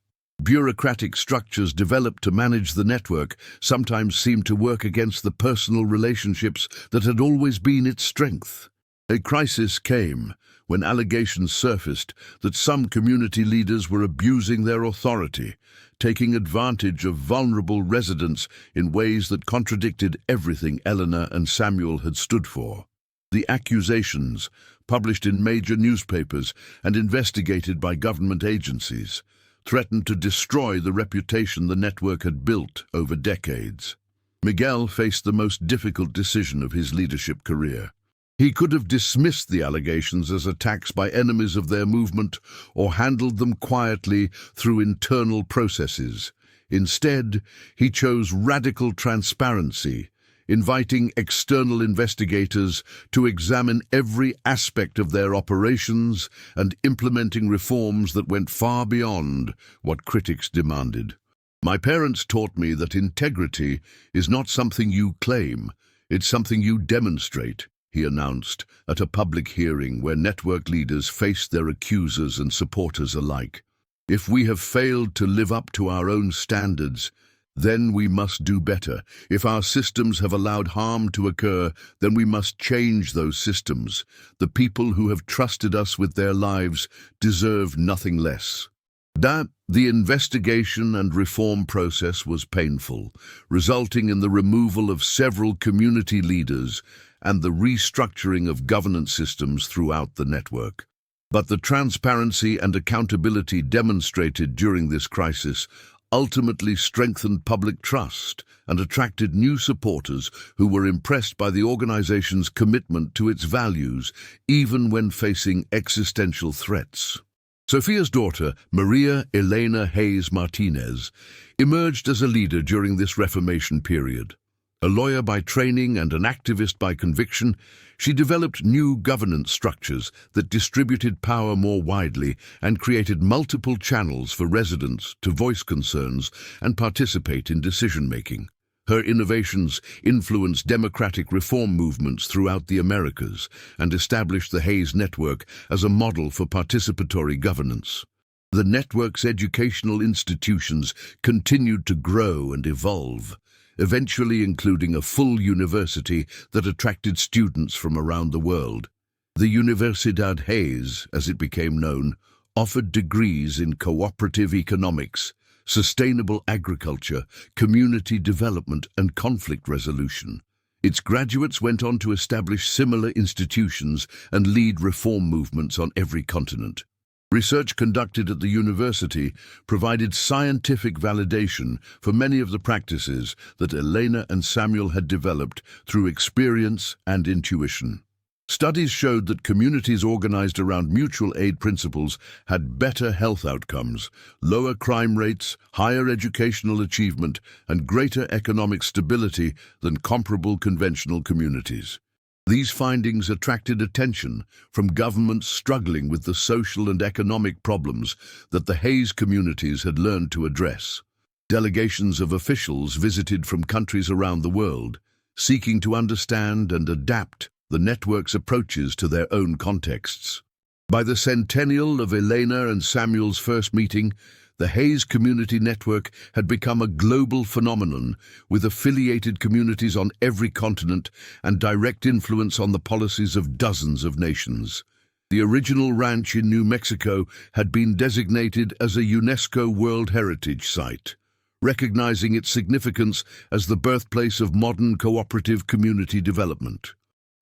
Bureaucratic structures developed to manage the network sometimes seemed to work against the personal relationships that had always been its strength. A crisis came when allegations surfaced that some community leaders were abusing their authority, taking advantage of vulnerable residents in ways that contradicted everything Eleanor and Samuel had stood for. The accusations, published in major newspapers and investigated by government agencies, threatened to destroy the reputation the network had built over decades. Miguel faced the most difficult decision of his leadership career. He could have dismissed the allegations as attacks by enemies of their movement or handled them quietly through internal processes. Instead, he chose radical transparency, inviting external investigators to examine every aspect of their operations and implementing reforms that went far beyond what critics demanded. My parents taught me that integrity is not something you claim, it's something you demonstrate, he announced at a public hearing where network leaders faced their accusers and supporters alike. If we have failed to live up to our own standards, then we must do better. If our systems have allowed harm to occur, then we must change those systems. The people who have trusted us with their lives deserve nothing less. The investigation and reform process was painful, resulting in the removal of several community leaders and the restructuring of governance systems throughout the network. But the transparency and accountability demonstrated during this crisis ultimately strengthened public trust and attracted new supporters who were impressed by the organization's commitment to its values, even when facing existential threats. Sophia's daughter, Maria Elena Hayes Martinez, emerged as a leader during this Reformation period. A lawyer by training and an activist by conviction, she developed new governance structures that distributed power more widely and created multiple channels for residents to voice concerns and participate in decision-making. Her innovations influenced democratic reform movements throughout the Americas and established the Hayes Network as a model for participatory governance. The network's educational institutions continued to grow and evolve, eventually including a full university that attracted students from around the world. The Universidad Hayes, as it became known, offered degrees in cooperative economics, sustainable agriculture, community development, and conflict resolution. Its graduates went on to establish similar institutions and lead reform movements on every continent. Research conducted at the university provided scientific validation for many of the practices that Elena and Samuel had developed through experience and intuition. Studies showed that communities organized around mutual aid principles had better health outcomes, lower crime rates, higher educational achievement, and greater economic stability than comparable conventional communities. These findings attracted attention from governments struggling with the social and economic problems that the Hayes communities had learned to address. Delegations of officials visited from countries around the world, seeking to understand and adapt the network's approaches to their own contexts. By the centennial of Elena and Samuel's first meeting, the Hayes Community Network had become a global phenomenon with affiliated communities on every continent and direct influence on the policies of dozens of nations. The original ranch in New Mexico had been designated as a UNESCO World Heritage Site, recognizing its significance as the birthplace of modern cooperative community development.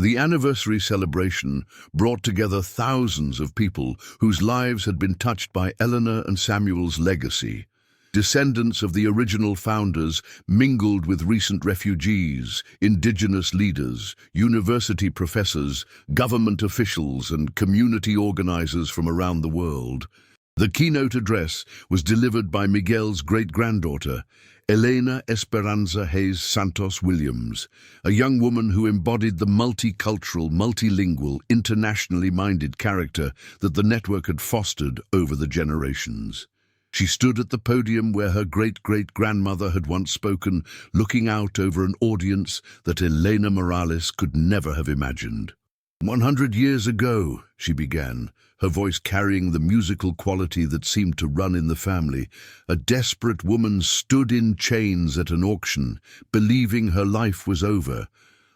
The anniversary celebration brought together thousands of people whose lives had been touched by Eleanor and Samuel's legacy. Descendants of the original founders mingled with recent refugees, indigenous leaders, university professors, government officials, and community organizers from around the world. The keynote address was delivered by Miguel's great-granddaughter, Elena Esperanza Hayes Santos Williams, a young woman who embodied the multicultural, multilingual, internationally minded character that the network had fostered over the generations. She stood at the podium where her great-great-grandmother had once spoken, looking out over an audience that Elena Morales could never have imagined. 100 years ago, she began, her voice carrying the musical quality that seemed to run in the family, a desperate woman stood in chains at an auction, believing her life was over.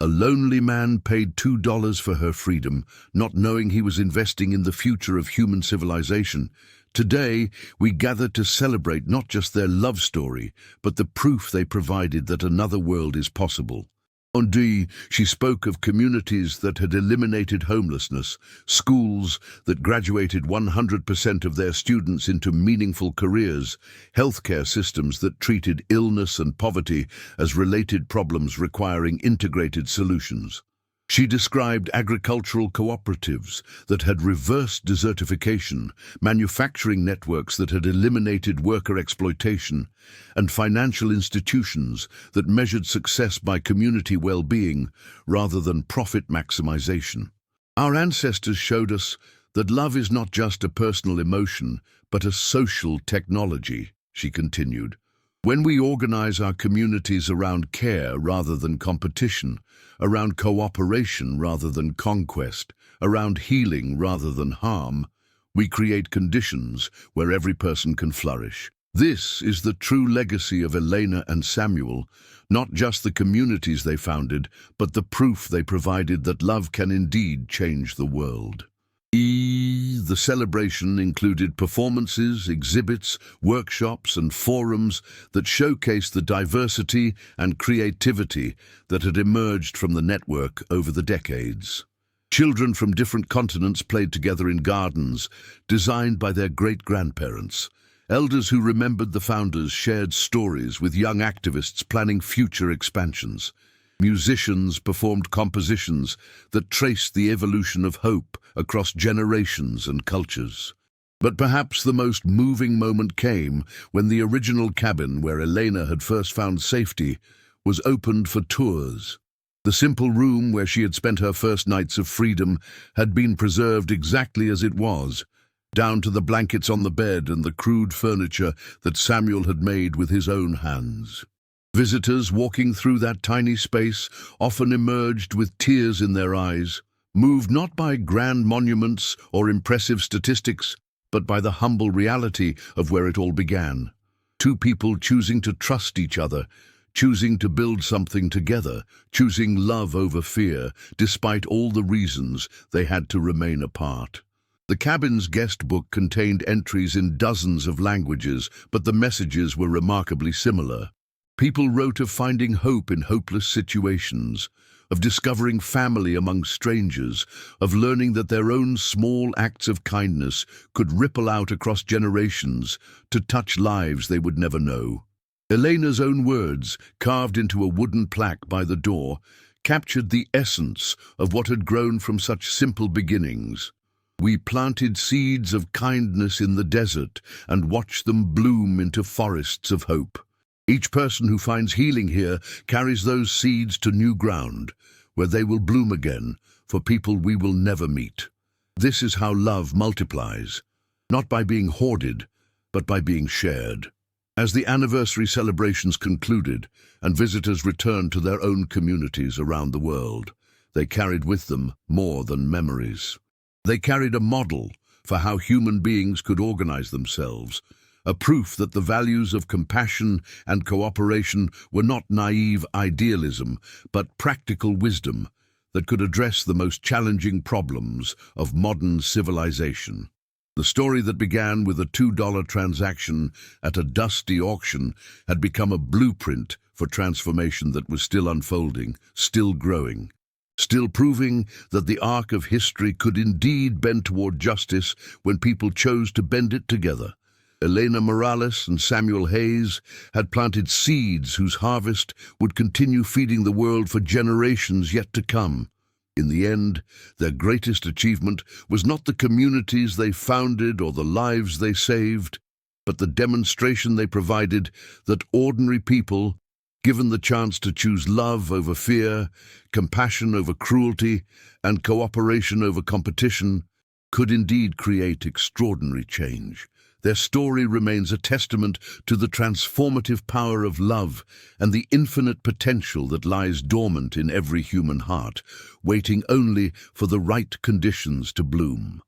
A lonely man paid $2 for her freedom, not knowing he was investing in the future of human civilization. Today, we gather to celebrate not just their love story, but the proof they provided that another world is possible. Indeed, she spoke of communities that had eliminated homelessness, schools that graduated 100% of their students into meaningful careers, healthcare systems that treated illness and poverty as related problems requiring integrated solutions. She described agricultural cooperatives that had reversed desertification, manufacturing networks that had eliminated worker exploitation, and financial institutions that measured success by community well-being rather than profit maximization. Our ancestors showed us that love is not just a personal emotion, but a social technology, she continued. When we organize our communities around care rather than competition, around cooperation rather than conquest, around healing rather than harm, we create conditions where every person can flourish. This is the true legacy of Elena and Samuel, not just the communities they founded, but the proof they provided that love can indeed change the world. The celebration included performances, exhibits, workshops, and forums that showcased the diversity and creativity that had emerged from the network over the decades. Children from different continents played together in gardens designed by their great-grandparents. Elders who remembered the founders shared stories with young activists planning future expansions. Musicians performed compositions that traced the evolution of hope across generations and cultures. But perhaps the most moving moment came when the original cabin where Elena had first found safety was opened for tours. The simple room where she had spent her first nights of freedom had been preserved exactly as it was, down to the blankets on the bed and the crude furniture that Samuel had made with his own hands. Visitors walking through that tiny space often emerged with tears in their eyes, moved not by grand monuments or impressive statistics, but by the humble reality of where it all began. Two people choosing to trust each other, choosing to build something together, choosing love over fear, despite all the reasons they had to remain apart. The cabin's guest book contained entries in dozens of languages, but the messages were remarkably similar. People wrote of finding hope in hopeless situations, of discovering family among strangers, of learning that their own small acts of kindness could ripple out across generations to touch lives they would never know. Elena's own words, carved into a wooden plaque by the door, captured the essence of what had grown from such simple beginnings. We planted seeds of kindness in the desert and watched them bloom into forests of hope. Each person who finds healing here carries those seeds to new ground, where they will bloom again for people we will never meet. This is how love multiplies, not by being hoarded, but by being shared. As the anniversary celebrations concluded and visitors returned to their own communities around the world, they carried with them more than memories. They carried a model for how human beings could organize themselves, a proof that the values of compassion and cooperation were not naive idealism, but practical wisdom that could address the most challenging problems of modern civilization. The story that began with a $2 transaction at a dusty auction had become a blueprint for transformation that was still unfolding, still growing, still proving that the arc of history could indeed bend toward justice when people chose to bend it together. Elena Morales and Samuel Hayes had planted seeds whose harvest would continue feeding the world for generations yet to come. In the end, their greatest achievement was not the communities they founded or the lives they saved, but the demonstration they provided that ordinary people, given the chance to choose love over fear, compassion over cruelty, and cooperation over competition, could indeed create extraordinary change. Their story remains a testament to the transformative power of love and the infinite potential that lies dormant in every human heart, waiting only for the right conditions to bloom.